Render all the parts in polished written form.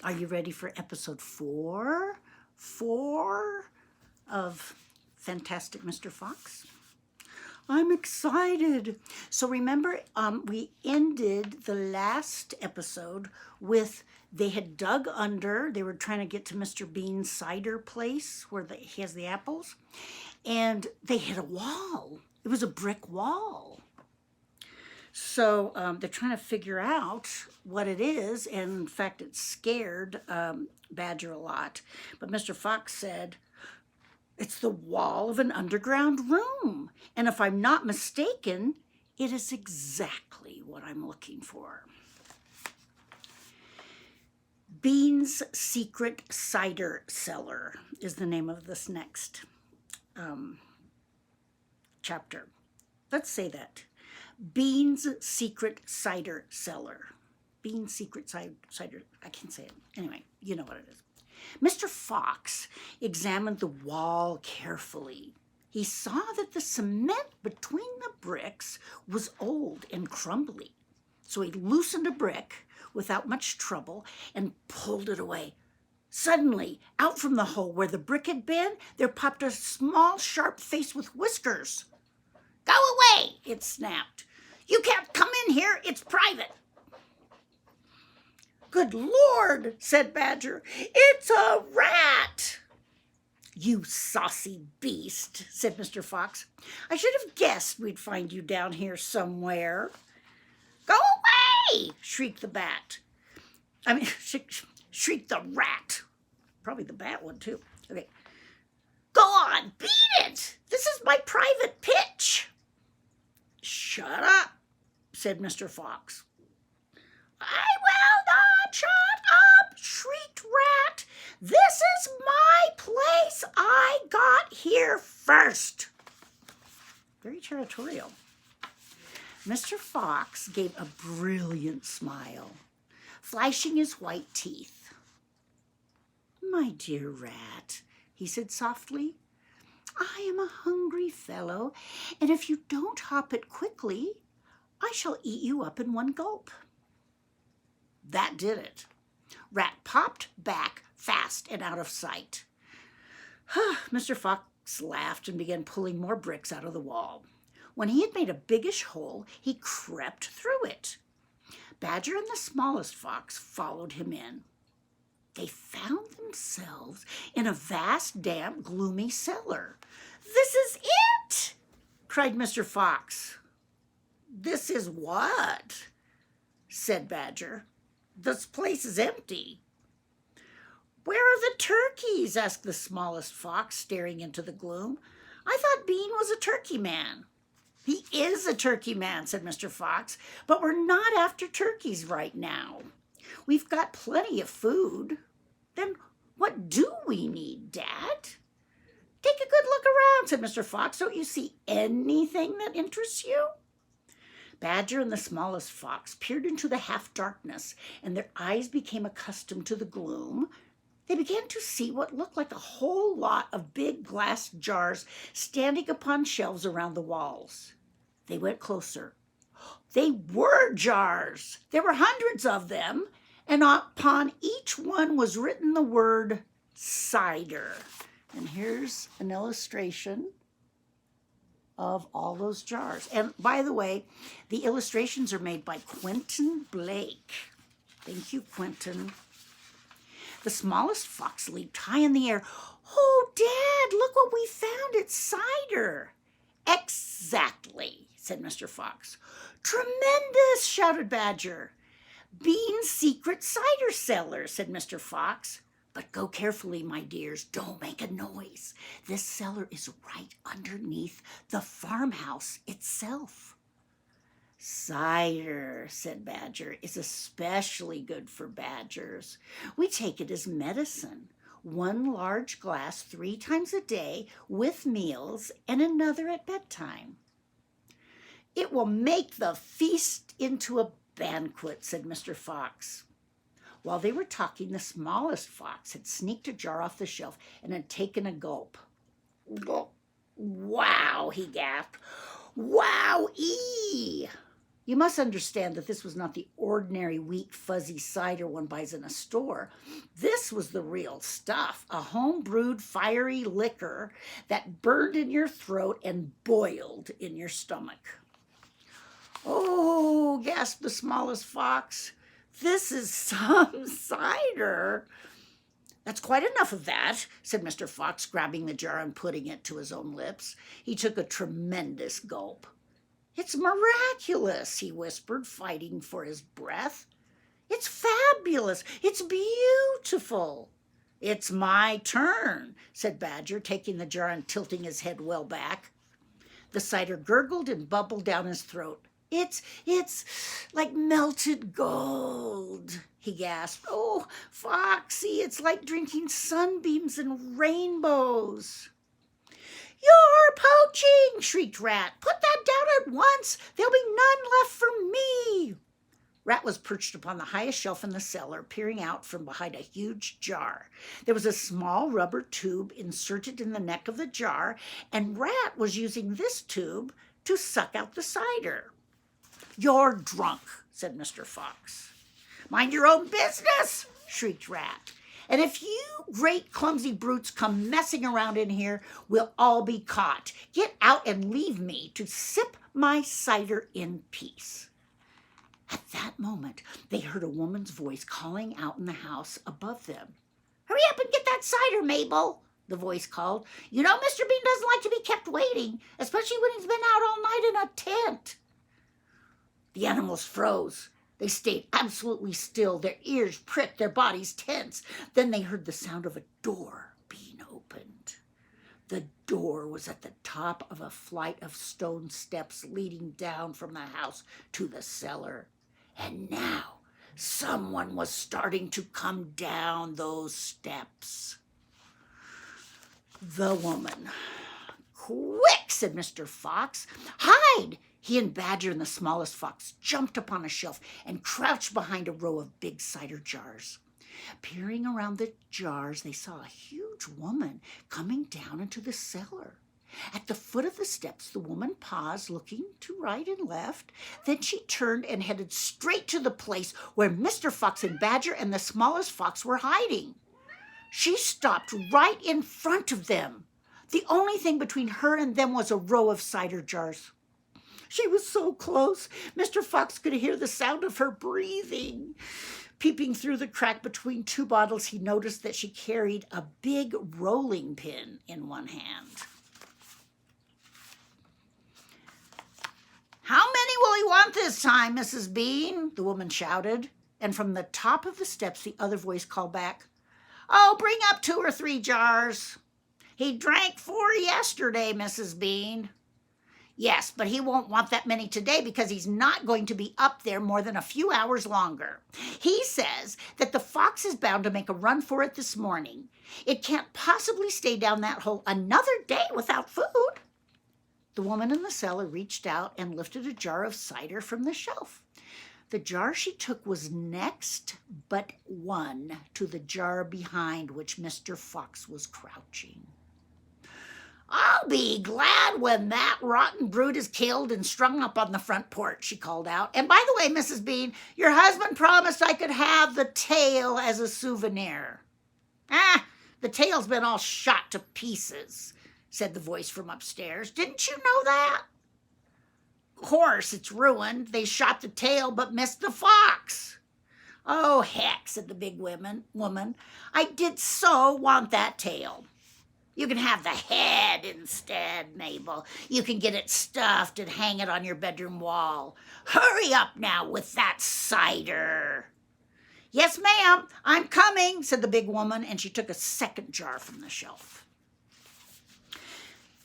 Are you ready for episode 4? 4 of Fantastic Mr. Fox? I'm excited. So remember, we ended the last episode with they had dug under. They were trying to get to Mr. Bean's cider place where he has the apples. And they hit a wall. It was a brick wall. So they're trying to figure out what it is. And in fact, it scared Badger a lot. But Mr. Fox said, it's the wall of an underground room. And if I'm not mistaken, it is exactly what I'm looking for. Bean's Secret Cider Cellar is the name of this next chapter. Let's say that. Bean's Secret Cider Cellar. Bean's Secret Cider, I can't say it. Anyway, you know what it is. Mr. Fox examined the wall carefully. He saw that the cement between the bricks was old and crumbly. So he loosened a brick without much trouble and pulled it away. Suddenly, out from the hole where the brick had been, there popped a small, sharp face with whiskers. Go away, it snapped. You can't come in here, it's private. Good Lord, said Badger, it's a rat. You saucy beast, said Mr. Fox. I should have guessed we'd find you down here somewhere. Go away, shrieked the bat. Shrieked the rat. Probably the bat one, too. Okay. Go on, beat it. This is my private pitch. Shut up, said Mr. Fox. I will not shut up, shrieked Rat. This is my place. I got here first. Very territorial. Mr. Fox gave a brilliant smile, flashing his white teeth. My dear Rat, he said softly, I am a hungry fellow, and if you don't hop it quickly, I shall eat you up in one gulp. That did it. Rat popped back fast and out of sight. Mr. Fox laughed and began pulling more bricks out of the wall. When he had made a biggish hole, he crept through it. Badger and the smallest fox followed him in. They found themselves in a vast, damp, gloomy cellar. This is it, cried Mr. Fox. This is what? Said Badger. This place is empty. Where are the turkeys? Asked the smallest fox, staring into the gloom. I thought Bean was a turkey man. He is a turkey man, said Mr. Fox, but we're not after turkeys right now. We've got plenty of food. Then what do we need, Dad? Take a good look around, said Mr. Fox. Don't you see anything that interests you? Badger and the smallest fox peered into the half-darkness, and their eyes became accustomed to the gloom. They began to see what looked like a whole lot of big glass jars standing upon shelves around the walls. They went closer. They were jars. There were hundreds of them, and upon each one was written the word cider. And here's an illustration of all those jars. And by the way, the illustrations are made by Quentin Blake. Thank you, Quentin. The smallest fox leaped high in the air. Oh, Dad, look what we found. It's cider. Exactly, said Mr. Fox. Tremendous, shouted Badger. Bean's Secret Cider Cellar, said Mr. Fox. But go carefully, my dears. Don't make a noise. This cellar is right underneath the farmhouse itself. Cider, said Badger, is especially good for badgers. We take it as medicine. 1 large glass 3 times a day with meals and another at bedtime. It will make the feast into a banquet, said Mr. Fox. While they were talking, the smallest fox had sneaked a jar off the shelf and had taken a gulp. Wow, he gasped. Wow-ee! You must understand that this was not the ordinary weak, fuzzy cider one buys in a store. This was the real stuff, a home-brewed, fiery liquor that burned in your throat and boiled in your stomach. "Oh," gasped the smallest fox, "this is some cider." "That's quite enough of that," said Mr. Fox, grabbing the jar and putting it to his own lips. He took a tremendous gulp. "It's miraculous," he whispered, fighting for his breath. "It's fabulous. It's beautiful." "It's my turn," said Badger, taking the jar and tilting his head well back. The cider gurgled and bubbled down his throat. It's like melted gold," he gasped. "Oh, Foxy, it's like drinking sunbeams and rainbows." "You're poaching," shrieked Rat. "Put that down at once. There'll be none left for me." Rat was perched upon the highest shelf in the cellar, peering out from behind a huge jar. There was a small rubber tube inserted in the neck of the jar, and Rat was using this tube to suck out the cider. "You're drunk," said Mr. Fox. "Mind your own business," shrieked Rat. "And if you great clumsy brutes come messing around in here, we'll all be caught. Get out and leave me to sip my cider in peace." At that moment, they heard a woman's voice calling out in the house above them. "Hurry up and get that cider, Mabel," the voice called. "You know Mr. Bean doesn't like to be kept waiting, especially when he's been out all night in a tent." The animals froze. They stayed absolutely still, their ears pricked, their bodies tense. Then they heard the sound of a door being opened. The door was at the top of a flight of stone steps leading down from the house to the cellar. And now someone was starting to come down those steps. The woman. "Quick," said Mr. Fox. "Hide!" He and Badger and the smallest fox jumped upon a shelf and crouched behind a row of big cider jars. Peering around the jars, they saw a huge woman coming down into the cellar. At the foot of the steps, the woman paused, looking to right and left. Then she turned and headed straight to the place where Mr. Fox and Badger and the smallest fox were hiding. She stopped right in front of them. The only thing between her and them was a row of cider jars. She was so close, Mr. Fox could hear the sound of her breathing. Peeping through the crack between two bottles, he noticed that she carried a big rolling pin in one hand. "How many will you want this time, Mrs. Bean?" the woman shouted. And from the top of the steps, the other voice called back, "Oh, bring up 2 or 3 jars." "He drank 4 yesterday, Mrs. Bean." "Yes, but he won't want that many today because he's not going to be up there more than a few hours longer. He says that the fox is bound to make a run for it this morning. It can't possibly stay down that hole another day without food." The woman in the cellar reached out and lifted a jar of cider from the shelf. The jar she took was next but one to the jar behind which Mr. Fox was crouching. "I'll be glad when that rotten brute is killed and strung up on the front porch," she called out. "And by the way, Mrs. Bean, your husband promised I could have the tail as a souvenir." "Ah, the tail's been all shot to pieces," said the voice from upstairs. "Didn't you know that?" "Of course, it's ruined. They shot the tail but missed the fox." "Oh, heck," said the big woman. "I did so want that tail." "You can have the head instead, Mabel. You can get it stuffed and hang it on your bedroom wall. Hurry up now with that cider." "Yes, ma'am, I'm coming," said the big woman, and she took a second jar from the shelf.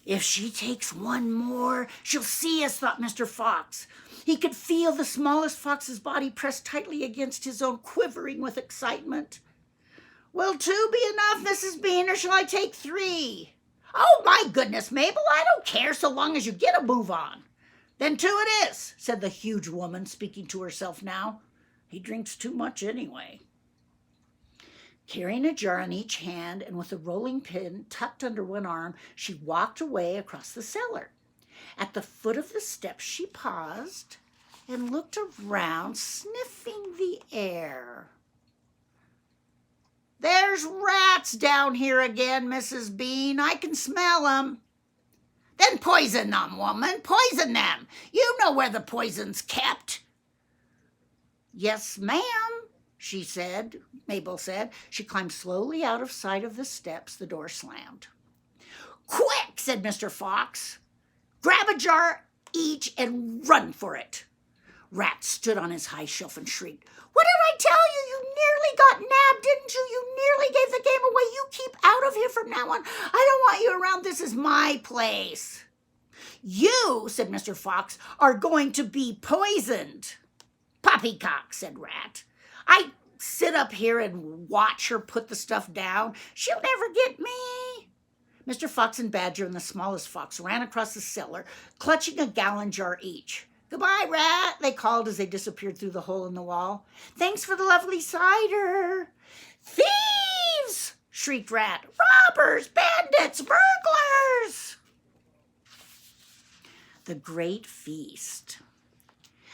"If she takes one more, she'll see us," thought Mr. Fox. He could feel the smallest fox's body pressed tightly against his own, quivering with excitement. "Will 2 be enough, Mrs. Bean, or shall I take 3? "Oh, my goodness, Mabel, I don't care so long as you get a move on." "Then 2 it is," said the huge woman, speaking to herself now. "He drinks too much anyway." Carrying a jar in each hand and with a rolling pin tucked under one arm, she walked away across the cellar. At the foot of the steps she paused and looked around, sniffing the air. "There's rats down here again, Mrs. Bean. I can smell 'em." "Then poison them, woman, poison them. You know where the poison's kept." "Yes, ma'am," Mabel said. She climbed slowly out of sight of the steps. The door slammed. "Quick," said Mr. Fox. "Grab a jar each and run for it." Rat stood on his high shelf and shrieked, "What did I tell you? You nearly got nabbed, didn't you? You nearly gave the game away. You keep out of here from now on. I don't want you around. This is my place." "You," said Mr. Fox, "are going to be poisoned." "Poppycock," said Rat. "I sit up here and watch her put the stuff down. She'll never get me." Mr. Fox and Badger and the smallest fox ran across the cellar, clutching a gallon jar each. "Goodbye, Rat," they called as they disappeared through the hole in the wall. "Thanks for the lovely cider." "Thieves!" shrieked Rat. "Robbers! Bandits! Burglars!" The Great Feast.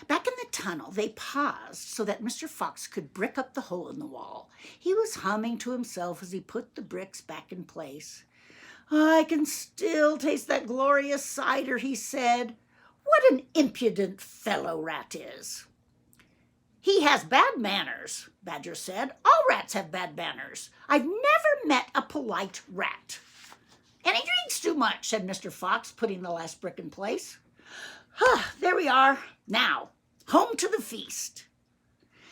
Back in the tunnel, they paused so that Mr. Fox could brick up the hole in the wall. He was humming to himself as he put the bricks back in place. "I can still taste that glorious cider," he said. "What an impudent fellow Rat is." "He has bad manners," Badger said. "All rats have bad manners. I've never met a polite rat." "And he drinks too much," said Mr. Fox, putting the last brick in place. "There we are. Now, home to the feast."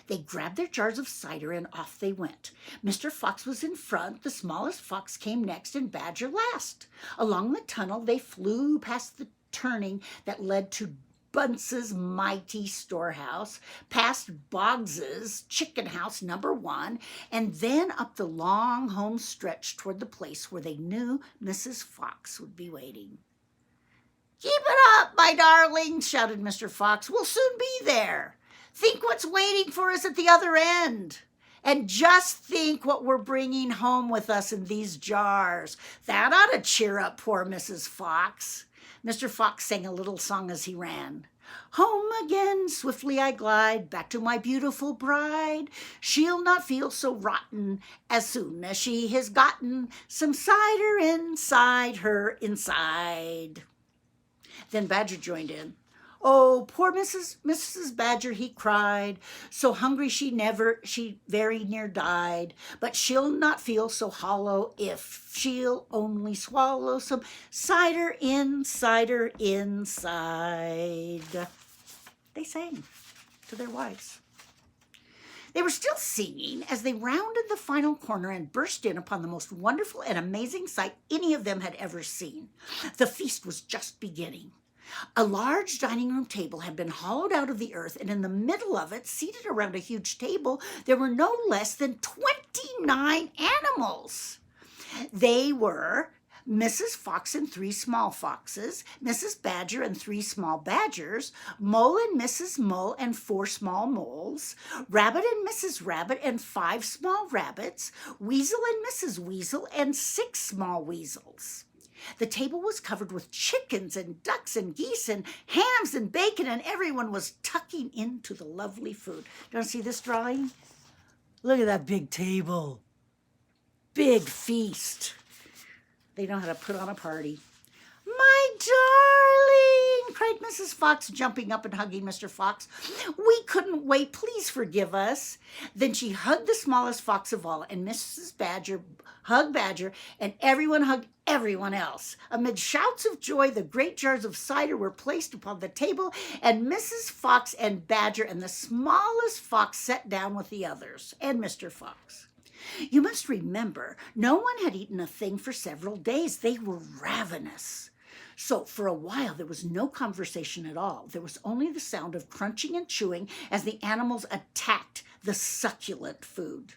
They grabbed their jars of cider and off they went. Mr. Fox was in front, the smallest fox came next, and Badger last. Along the tunnel they flew past the turning that led to Bunce's mighty storehouse, past Boggs's chicken house number 1, and then up the long home stretch toward the place where they knew Mrs. Fox would be waiting. "Keep it up, my darlings," shouted Mr. Fox. "We'll soon be there. Think what's waiting for us at the other end. And just think what we're bringing home with us in these jars. That ought to cheer up poor Mrs. Fox." Mr. Fox sang a little song as he ran. "Home again, swiftly I glide, back to my beautiful bride. She'll not feel so rotten as soon as she has gotten some cider inside her inside." Then Badger joined in. "Oh, poor Mrs. Badger," he cried, "so hungry she very near died. But she'll not feel so hollow if she'll only swallow some cider inside her inside." They sang to their wives. They were still singing as they rounded the final corner and burst in upon the most wonderful and amazing sight any of them had ever seen. The feast was just beginning. A large dining room table had been hollowed out of the earth, and in the middle of it, seated around a huge table, there were no less than 29 animals. They were Mrs. Fox and 3 small foxes, Mrs. Badger and 3 small badgers, Mole and Mrs. Mole and 4 small moles, Rabbit and Mrs. Rabbit and 5 small rabbits, Weasel and Mrs. Weasel and 6 small weasels. The table was covered with chickens and ducks and geese and hams and bacon, and everyone was tucking into the lovely food. Do you want to see this drawing? Look at that big table. Big feast. They know how to put on a party. "My darling," cried Mrs. Fox, jumping up and hugging Mr. Fox. "We couldn't wait. Please forgive us." Then she hugged the smallest fox of all, and Mrs. Badger hugged Badger, and everyone hugged everyone else. Amid shouts of joy, the great jars of cider were placed upon the table, and Mrs. Fox and Badger and the smallest fox sat down with the others and Mr. Fox. You must remember, no one had eaten a thing for several days. They were ravenous. So for a while there was no conversation at all. There was only the sound of crunching and chewing as the animals attacked the succulent food.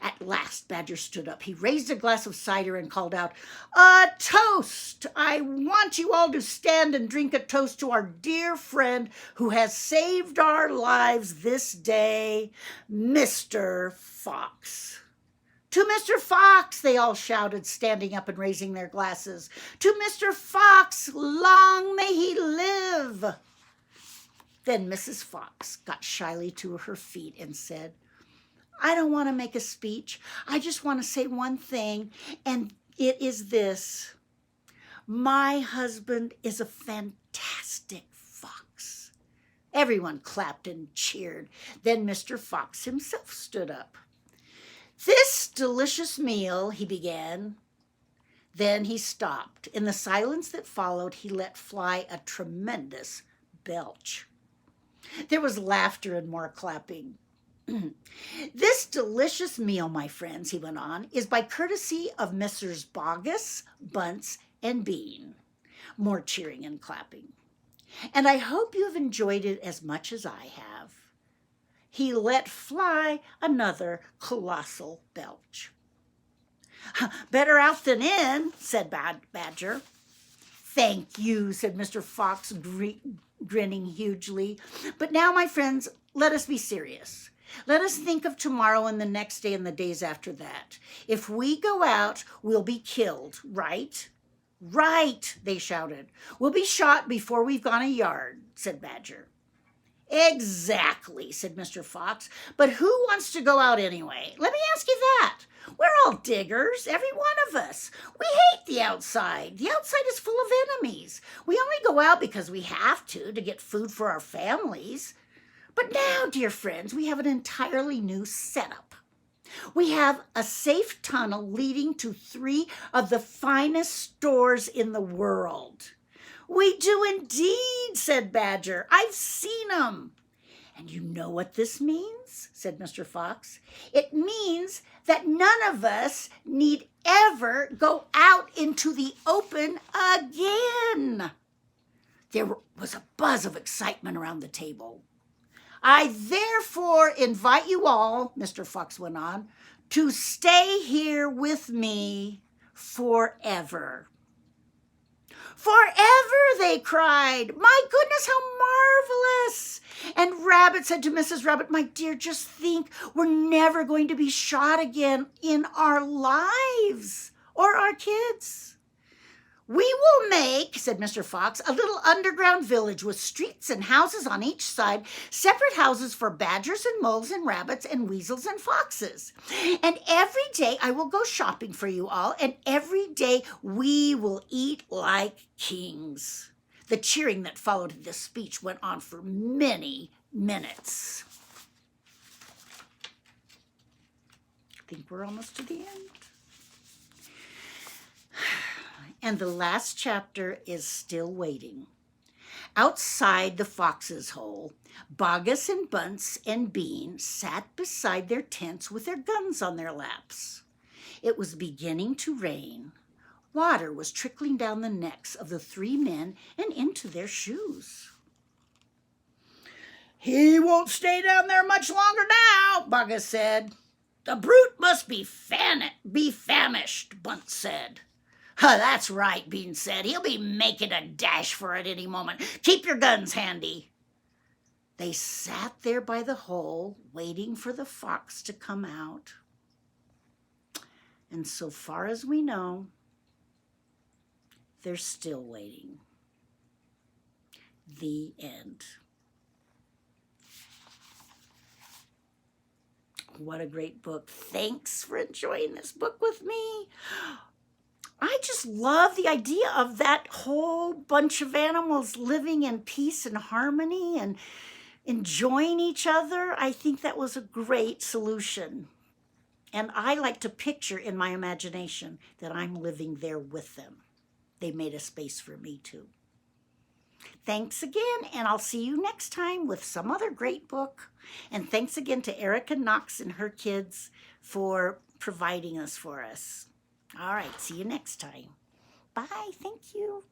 At last Badger stood up. He raised a glass of cider and called out, "A toast! I want you all to stand and drink a toast to our dear friend who has saved our lives this day, Mr. Fox." "To Mr. Fox," they all shouted, standing up and raising their glasses. "To Mr. Fox, long may he live." Then Mrs. Fox got shyly to her feet and said, I don't want to make a speech. I just want to say one thing, and it is this. My husband is a fantastic fox. Everyone clapped and cheered. Then Mr. Fox himself stood up. This delicious meal, he began. Then he stopped. In the silence that followed, he let fly a tremendous belch. There was laughter and more clapping. This delicious meal, my friends, he went on, is by courtesy of Messrs. Bogus, Bunce, and Bean. More cheering and clapping. And I hope you have enjoyed it as much as I have. He let fly another colossal belch. Better out than in, said Badger. Thank you, said Mr. Fox, grinning hugely. But now, my friends, let us be serious. Let us think of tomorrow and the next day and the days after that. If we go out, we'll be killed, right? Right, they shouted. We'll be shot before we've gone a yard, said Badger. Exactly, said Mr. Fox. But who wants to go out anyway? Let me ask you that. We're all diggers, every one of us. We hate the outside. The outside is full of enemies. We only go out because we have to get food for our families. But now, dear friends, we have an entirely new setup. We have a safe tunnel leading to 3 of the finest stores in the world. We do indeed, said Badger. I've seen 'em. And you know what this means, said Mr. Fox. It means that none of us need ever go out into the open again. There was a buzz of excitement around the table. I therefore invite you all, Mr. Fox went on, to stay here with me forever. Forever, they cried. My goodness, how marvelous. And Rabbit said to Mrs. Rabbit, my dear, just think, we're never going to be shot again in our lives or our kids. We will make, said Mr. Fox, a little underground village with streets and houses on each side, separate houses for badgers and moles and rabbits and weasels and foxes. And every day I will go shopping for you all, and every day we will eat like kings. The cheering that followed this speech went on for many minutes. I think we're almost to the end. And the last chapter is still waiting. Outside the fox's hole, Bogus and Bunce and Bean sat beside their tents with their guns on their laps. It was beginning to rain. Water was trickling down the necks of the 3 men and into their shoes. He won't stay down there much longer now, Bogus said. The brute must be famished, Bunce said. That's right, Bean said. He'll be making a dash for it any moment. Keep your guns handy. They sat there by the hole, waiting for the fox to come out. And so far as we know, they're still waiting. The end. What a great book. Thanks for enjoying this book with me. I just love the idea of that whole bunch of animals living in peace and harmony and enjoying each other. I think that was a great solution. And I like to picture in my imagination that I'm living there with them. They made a space for me too. Thanks again, and I'll see you next time with some other great book. And thanks again to Erica Knox and her kids for providing this for us. All right, see you next time. Bye, thank you.